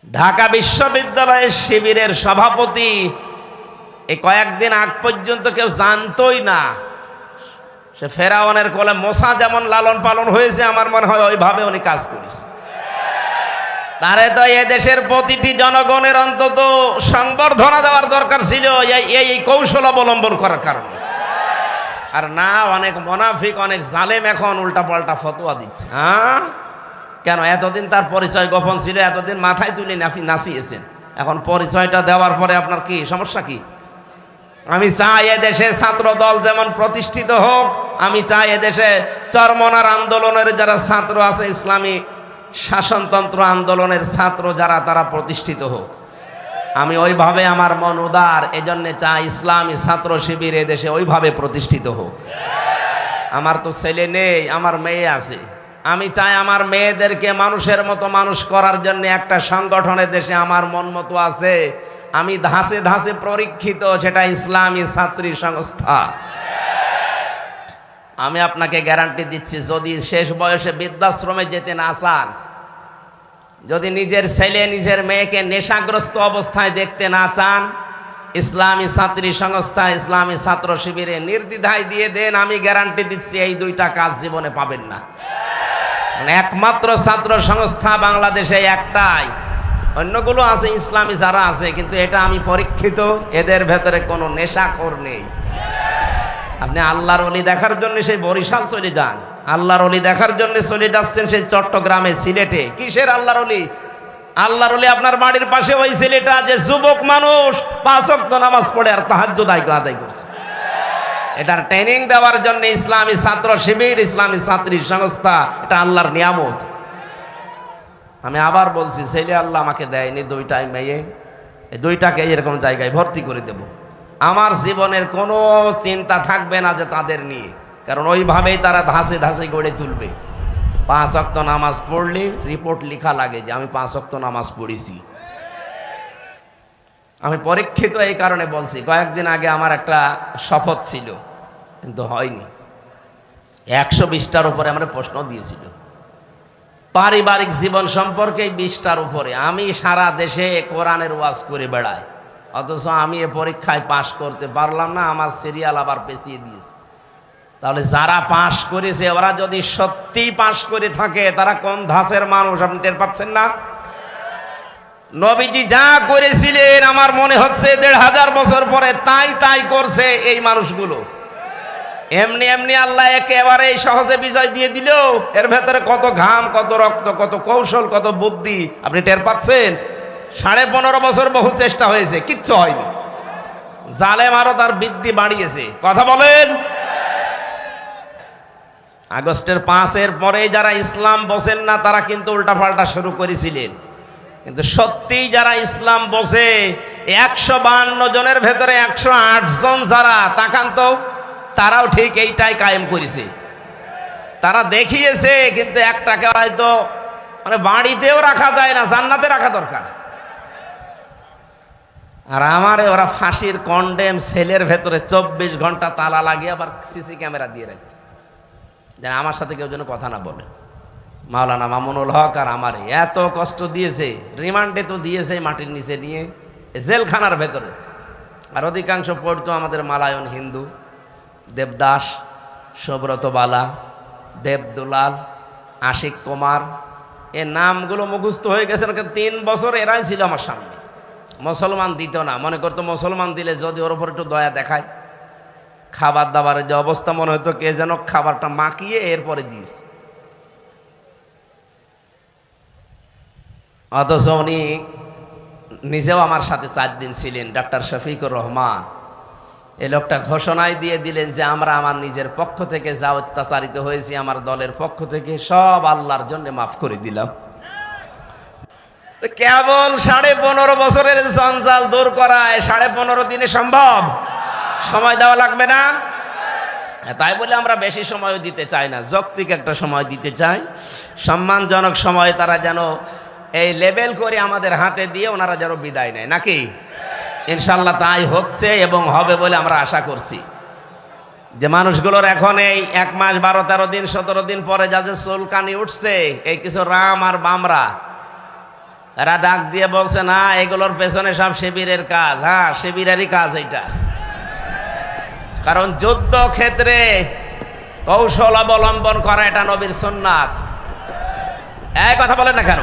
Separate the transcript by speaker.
Speaker 1: ঢাকা বিশ্ববিদ্যালয়ের শিবিরের সভাপতি এই কয়েকদিন আগ পর্যন্ত কেউ জানতোই না সে ফেরাউনের কোলে মোসা যেমন লালন পালন হয়েছে, আমার মনে হয় ওইভাবে উনি কাজ করেছে। তারে তো এ দেশের প্রতিটি জনগণের অন্তত সংবর্ধনা দেওয়ার দরকার ছিল এই কৌশল অবলম্বন করার কারণে। আর না, অনেক মুনাফিক, অনেক জালেম এখন উল্টাপাল্টা ফতোয়া দিচ্ছে। হ্যাঁ, কেন? এতদিন তার পরিচয় গোপন ছিল, এতদিন মাথায় তুলে আপনি নাচিয়েছেন, এখন পরিচয়টা দেওয়ার পরে আপনার কি সমস্যা? কি আমি চাই এদেশে ছাত্র দল যেমন প্রতিষ্ঠিত হোক, আমি চাই এদেশে চরমনার আন্দোলনের যারা ছাত্র আছে, ইসলামী শাসনতন্ত্র আন্দোলনের ছাত্র যারা, তারা প্রতিষ্ঠিত হোক। আমি ওইভাবে, আমার মন উদার, এজন্য চাই ইসলামী ছাত্র শিবির এদেশে ওইভাবে প্রতিষ্ঠিত হোক। আমার তো ছেলে নেই, আমার মেয়ে আছে। আমি চাই আমার মেয়েদেরকে মানুষের মতো মানুষ করার জন্য একটা সংগঠনের দেশে আমার মন মতো আছে, আমি ধাঁচে ধাঁচে পরীক্ষিত, সেটা ইসলামী ছাত্রী সংস্থা। আমি আপনাকে গ্যারান্টি দিচ্ছি, যদি শেষ বয়সে বৃদ্ধাশ্রমে যেতে না চান, যদি নিজের ছেলে নিজের মেয়েকে নেশাগ্রস্ত অবস্থায় দেখতে না চান, ইসলামী ছাত্রী সংস্থা, ইসলামী ছাত্র শিবিরে নির্দ্বিধায় দিয়ে দেন, আমি গ্যারান্টি দিচ্ছি এই দুইটা কাজ জীবনে পাবেন না। একমাত্র ছাত্র সংস্থা বাংলাদেশে একটাই, অন্যগুলো আছে ইসলামী যারা আছে, কিন্তু এটা আমি পরীক্ষিত, এদের ভেতরে কোনো নেশাখোর নেই। আপনি আল্লাহর ওলি দেখার জন্য সেই বরিশাল চলে যান, আল্লাহর ওলি দেখার জন্য চলে যাচ্ছেন সেই চট্টগ্রামে, সিলেটে। কিসের আল্লাহর ওলি? আল্লাহর ওলি আপনার বাড়ির পাশে ওই ছেলেটা যে যুবক মানুষ 5 ওয়াক্ত নামাজ পড়ে আর তাহাজ্জুদ আদায় করছে। এটার ট্রেনিং দেওয়ার জন্য ইসলামী ছাত্র শিবির, ইসলামী ছাত্রী সংস্থা, এটা আল্লাহর নিয়ামত। আমি আবার বলছি, ছেলে আল্লাহ আমাকে দেয়নি, দুইটাই মেয়ে, এই দুইটাকে এরকম জায়গায় ভর্তি করে দেব। আমার জীবনের কোনো চিন্তা থাকবে না যে তাদের নিয়ে, কারণ ওইভাবেই তারা ধাঁচে ধাঁচে গড়ে তুলবে। 5 ওয়াক্ত নামাজ পড়লে রিপোর্ট লেখা লাগে যে আমি 5 ওয়াক্ত নামাজ পড়েছি। আমি পরীক্ষিত এই কারণে বলছি, কয়েকদিন আগে আমার একটা শপথ ছিল, কিন্তু হয়নি। 120টার উপরে আমরা প্রশ্ন দিয়েছিল, পারিবারিক জীবন সম্পর্কে 20টার উপরে। আমি সারা দেশে কোরআনের ওয়াজ করে বেড়াই, অথচ আমি এ পরীক্ষায় পাশ করতে পারলাম না, আমার সিরিয়াল আবার পেছিয়ে দিয়েছে। তাহলে যারা পাশ করেছে ওরা যদি সত্যিই পাশ করে থাকে, তারা কোন ধাঁচের মানুষ আপনি টের পাচ্ছেন না? নবীজি যা করেছিলেন আমার মনে হচ্ছে 1500 বছর পরে তাই করছে এই মানুষগুলো। এমনি এমনি আল্লাহ একেবারে সহজে বিজয় দিয়ে দিল। এর ভেতরে কত ঘাম, কত রক্ত, কত কৌশল, কত বুদ্ধি আপনি টের পাচ্ছেন? 15.5 বছর বহু চেষ্টা হয়েছে, কিচ্ছু হয়নি। জালেম আরো তার বৃদ্ধি বাড়িয়েছে। কথা বলেন। আগস্টের 5-এর পরে যারা ইসলাম বোঝেন না, তারা কিন্তু উল্টাপাল্টা শুরু করেছিলেন, কিন্তু সত্যিই যারা ইসলাম বোঝে, 152 জনের ভেতরে 108 জন যারা, তাকান তো, তারাও ঠিক এইটাই কায়েম করেছে। তারা দেখিয়েছে, কিন্তু একটাকে হয়তো বাড়িতেও রাখা যায় না, জান্নাতে রাখা দরকার। আর আমারে ওরা ফাঁসির কন্ডেম সেলের ভেতরে 24 ঘন্টা তালা লাগিয়ে আবার সিসি ক্যামেরা দিয়ে রাখে, যেন আমার সাথে কেউ যেন কথা না বলে। মাওলানা মামুনুল হক আর আমারে এত কষ্ট দিয়েছে, রিমান্ডে তো দিয়েছে মাটির নিচে নিয়ে, জেলখানার ভেতরে। আর অধিকাংশ পড়তো আমাদের মালায়ন হিন্দু, দেবদাস, সুব্রত বালা, দেবদুলাল, আশিক কুমার, এ নামগুলো মুখস্থ হয়ে গেছে। 3 বছর এরাই ছিল আমার সামনে। মুসলমান দিত না, মনে করতো মুসলমান দিলে যদি ওর উপর একটু দয়া দেখায়। খাবার দাবারের যে অবস্থা, মনে হতো কে যেন খাবারটা মাখিয়ে এরপরে দিয়েছে। অথচ উনি নিজেও আমার সাথে 4 দিন ছিলেন, ডাক্তার শফিকুর রহমান। এই লোকটা ঘোষণায় দিয়ে দিলেন যে আমরা আমার নিজের পক্ষ থেকে যা অত্যাচারিত হয়েছি, আমার দলের পক্ষ থেকে সব আল্লাহর জন্য মাফ করে দিলাম। কেবল 15.5 বছরের জঞ্জাল দূর করায় 15.5 দিনে সম্ভব? সময় দেওয়া লাগবে না? তাই বলে আমরা বেশি সময় দিতে চাই না, যৌক্তিক একটা সময় দিতে চাই, সম্মানজনক সময়। তারা যেন এই লেবেল করে আমাদের হাতে দিয়ে ওনারা যেন বিদায় নেয়, নাকি? ইনশাল্লাহ তাই হচ্ছে এবং হবে বলে আমরা আশা করছি। যে মানুষগুলোর এখন এই 1 মাস 12-13 দিন 17 দিন পরে যাদের চুলকানি উঠছে, এই কিছু রাম আর বামরা, এরা ডাক দিয়ে বলছে না এগুলোর পেছনে সব শিবিরের কাজ। হ্যাঁ, শিবিরেরই কাজ এটা। কারণ যুদ্ধ ক্ষেত্রে কৌশল অবলম্বন করা এটা নবীর সুন্নাত। এই কথা বলেন না কেন?